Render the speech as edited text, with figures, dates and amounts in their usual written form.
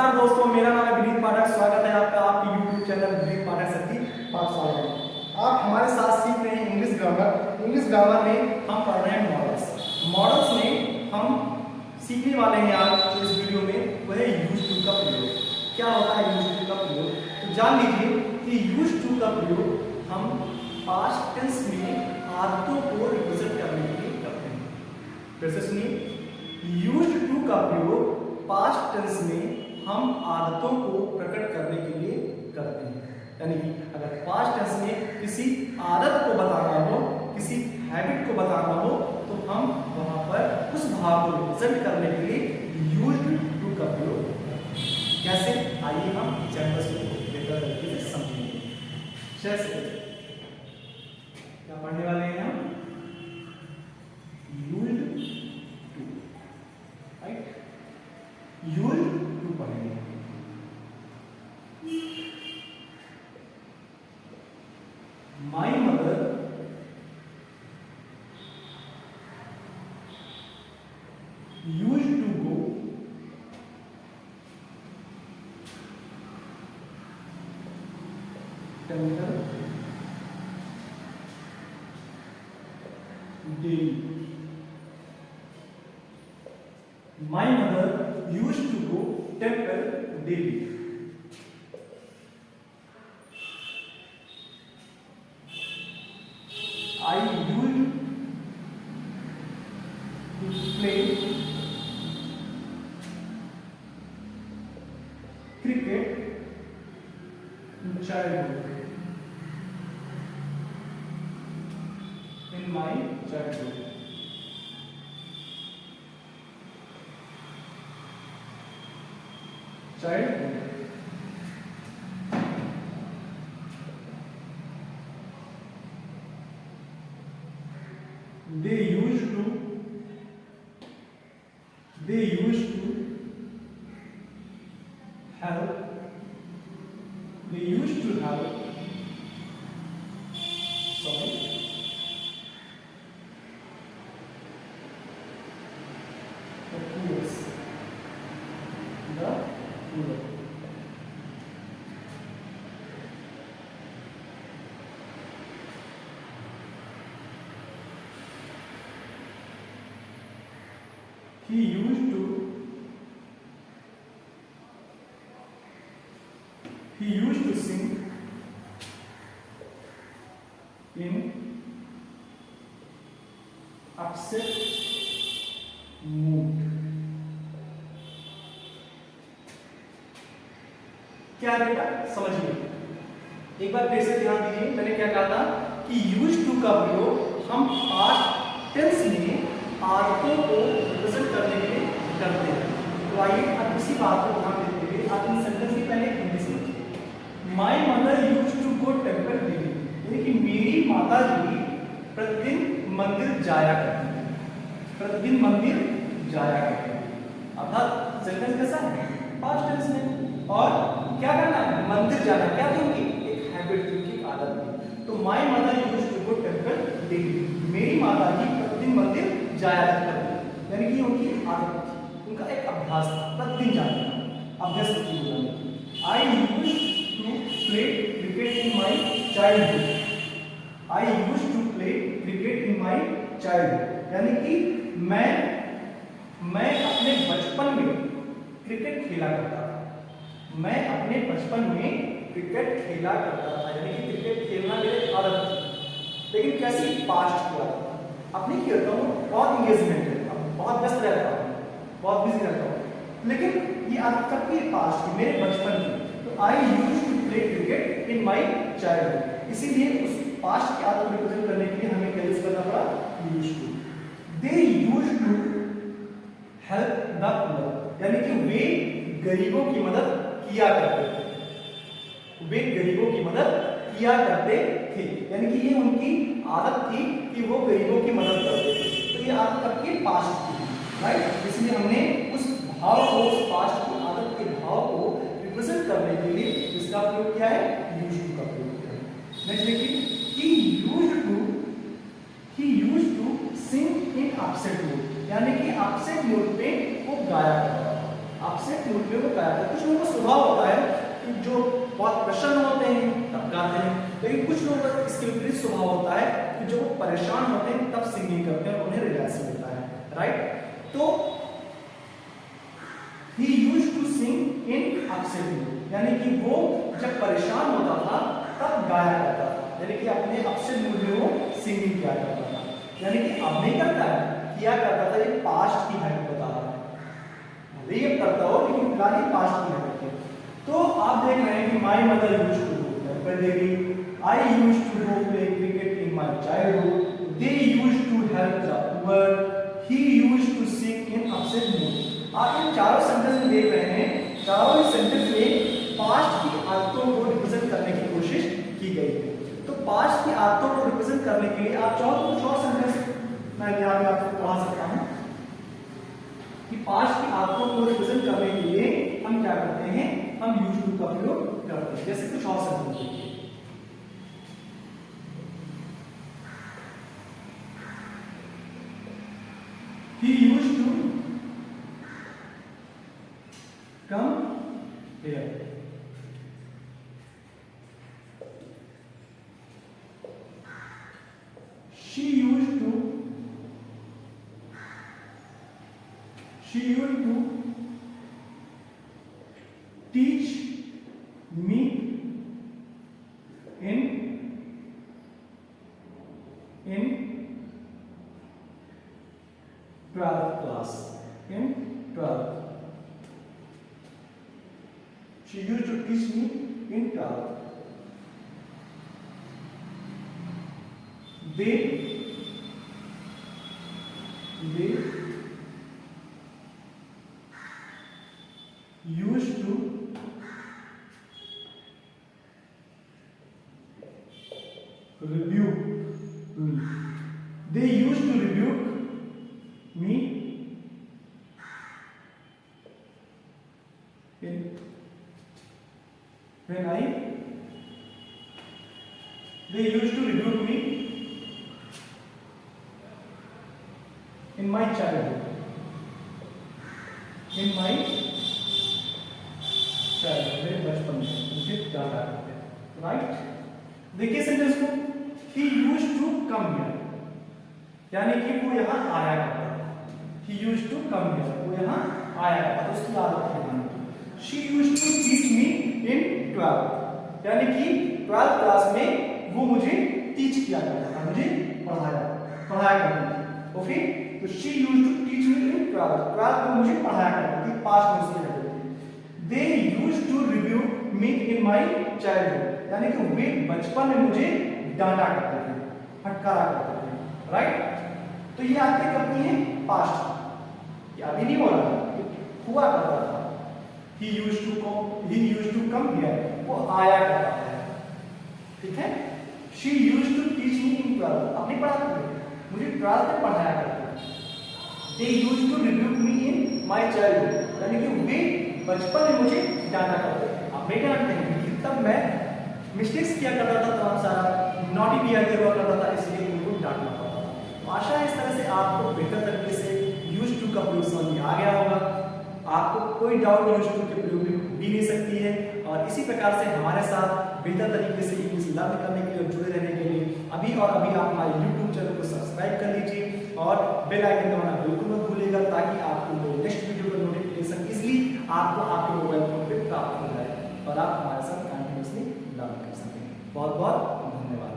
नमस्कार दोस्तों, मेरा नाम है विनीत पाठक। स्वागत है आपका आपके YouTube चैनल विनीत पाठक सर की पाठशाला में। आप हमारे साथ सीख रहे हैं इंग्लिश ग्रामर। इंग्लिश ग्रामर में हम पढ़ रहे हैं मॉडल्स में हम सीखने वाले हैं आज जो इस वीडियो में वह है यूज टू का प्रयोग। क्या होता है यूज टू का प्रयोग? तो जान लीजिए कि यूज टू का प्रयोग हम पास्ट टेंस में आदतों को रिप्रेजेंट करने के लिए करते हैं। फिर से सुनिए, यूज टू का प्रयोग पास्ट टेंस में हम आदतों को प्रकट करने के लिए करते हैं। यानी कि अगर पास्ट टेंस में किसी आदत को बताना हो, किसी हैबिट को बताना हो, तो हम वहां पर उस भाव को रिप्रेजेंट करने के लिए यूज टू का प्रयोग करते हैं। कैसे? आइए हम एग्जांपल्स को बेहतर तरीके से समझेंगे। जैसे क्या पढ़ने वाले हैं हम? Used to, right? Used to पढ़ेंगे। My mother use to go temple daily. My mother used to go temple daily. I used to play cricket in childhood. In my childhood. They used to help. They used to help. Sorry. The poor. The poor. He used to sing in upset mood. क्या बेटा समझिए, एक बार फिर से ध्यान दीजिए। मैंने क्या कहा था कि यूज टू का प्रयोग हम पास्ट टेंस में आदतों को रिप्रेजेंट करने के लिए करते हैं। तो आइए अब इसी बात को ध्यान देते हुए आप इन सेंटेंस की पहले हिंदी समझिए। My mother use to go temple daily, यानी कि मेरी माता जी प्रतिदिन मंदिर जाया करती है। प्रतिदिन मंदिर जाया करती है, अर्थात सेंटेंस कैसा है? पास्ट टेंस में। और क्या करना है? मंदिर जाना। क्या थी उनकी? एक हैबिट थी, उनकी आदत थी। तो my mother use to go temple daily, मेरी माता जी प्रतिदिन मंदिर जाया करती है, यानी कि उनकी आदत थी, उनका एक अभ्यास था प्रतिदिन जाने का, अभ्यास की। I used to play cricket in my childhood. I used to play cricket in my childhood, यानी कि मैं अपने बचपन में क्रिकेट खेला करता था। मैं अपने बचपन में क्रिकेट खेला करता था, यानी कि क्रिकेट खेलना मेरी आदत थी। लेकिन कैसी? पास्ट की आदत। अब नहीं खेलता हूँ, बहुत इंगेजमेंट है, बहुत व्यस्त रहता हूँ, बहुत बिजी रहता हूँ, लेकिन ये आदत कब की? पास्ट की, मेरे बचपन की। तो I used to play cricket in my childhood, इसीलिए उस पास्ट की आदत को रिप्रेजेंट करने के लिए हमें क्या यूज करना पड़ा? Use to. They use to help the poor, यानी कि वे गरीबों की मदद किया करते थे। वे गरीबों की मदद किया करते थे, यानी कि ये उनकी आदत थी कि वो गरीबों की मदद करते थे। तो ये आदत कब की? पास्ट की, राइट? इसलिए हमने उस भाव को, उस पास्ट की आदत के भाव को रिप्रेजेंट करने के लिए इसका प्रयोग किया है, यूज टू का प्रयोग किया है। नेक्स्ट देखिए, he used to sing in upset mood, यानी कि अपसेट मूड पे वो गाया करता था। अपसेट मूड पे वो गाया करता था, कुछ लोगों को बहुत प्रसन्न होते हैं तब गाते हैं, लेकिन कुछ लोगों का इसके विपरीत स्वभाव होता है कि जो परेशान होते हैं तब सिंगिंग करते हैं और उन्हें रिलैक्स मिलता है, राइट। तो he used to sing in upset mood, यानी कि वो जब परेशान होता था तब गाया करता था, यानी कि अपने अपसेट मूड में वो सिंगिंग किया करता था, यानी कि अब नहीं करता है, किया करता था। ये पास्ट की हैबिट बता रहा है, भले ही करता हो लेकिन फिलहाल ये पास्ट की हैबिट है। तो आप देख रहे हैं कि my mother used to do temple daily, I used to do play cricket in my childhood, they used to help the poor, he used to sing in upset mood. आप इन चारों सेंटेंस में देख रहे हैं, चारों सेंटेंस में past की आदतों को रिप्रेजेंट करने की कोशिश की गई है। तो पास्ट की आदतों को रिप्रेजेंट करने के लिए आप चाहो तो कुछ और सेंटेंस मैं यहाँ पे आपको पढ़ा सकता हूँ कि पास्ट की आदतों को रिप्रेजेंट करने के लिए हम क्या करते हैं, हम यूज्ड टू का प्रयोग करते हैं। जैसे कुछ और सेंटेंस देखिए, he used to come here, she used to teach me in 12th class, in 12th. She used to teach me in 12th. They used to rebuke me. They used to rebuke me they used to rebuke me in my childhood. In my childhood, मेरे बचपन में मुझे डांटा करते हैं, right. देखिए sentence को, he used to come here, यानी कि वो यहाँ आया करता था। he used to come here, वो यहाँ आया करता था, उसकी आदत थी आने की। she used to teach me in 12th, यानी कि 12th क्लास में वो मुझे टीच किया करता था, मुझे पढ़ाया करती थी। ओके, तो she used to teach me in 12th में मुझे पढ़ाया करती थी, पास्ट में उसकी हैबिट थी। they used to rebuke me in my childhood, यानी कि वे बचपन में मुझे डांटा करते थे, फटकारा करते थे, राइट। तो ये आदतें कब की हैं, पास्ट, ये अभी नहीं हो रहा, हुआ करता था। he used to come here, वो आया करता है, ठीक है। she used to teach me in 12th, अब नहीं पढ़ाते थे, मुझे 12th में पढ़ाया करते थे। they used to rebuke me in my childhood, यानी कि वे बचपन में मुझे डांटा करते थे, अब नहीं डांटते हैं क्योंकि तब मैं मिस्टेक्स किया करता था, तमाम सारा नॉटी बिहेवियर हुआ करता था, इसलिए उनको डांटना पड़ता था। तो आशा है इस तरह से आपको बेहतर तरीके से यूज्ड टू का प्रयोग समझ में आ गया होगा। आपको कोई डाउट यूज्ड टू के प्रयोग में भी नहीं सकती है, और इसी प्रकार से हमारे साथ बेहतर तरीके से इंग्लिश लर्न करने के लिए और जुड़े रहने के लिए अभी और अभी आप हमारे YouTube चैनल को सब्सक्राइब कर लीजिए और बेल आइकन दबाना बिल्कुल मत भूलिएगा, ताकि आपको नेक्स्ट वीडियो का नोटिफिकेशन इजीली आपको आपके मोबाइल फोन पे प्राप्त हो जाए और आप हमारे साथ कंटिन्यूअसली लर्न कर सकें। बहुत बहुत धन्यवाद।